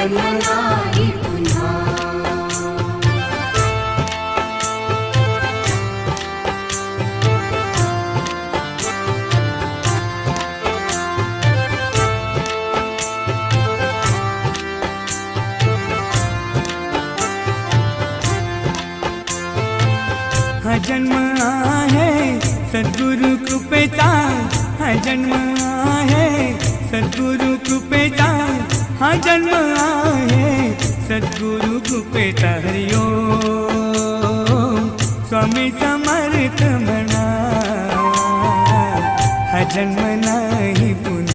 जन्म नाही पुन्हा। हा जन्म आहे सद्गुरु कृपेचा, हा जन्म आहे सद्गुरु कृपेचा, हा जन्म आहे सद्गुरु कृपेचा। हरि ओम स्वामी समर्थ म्हणा, हा जन्म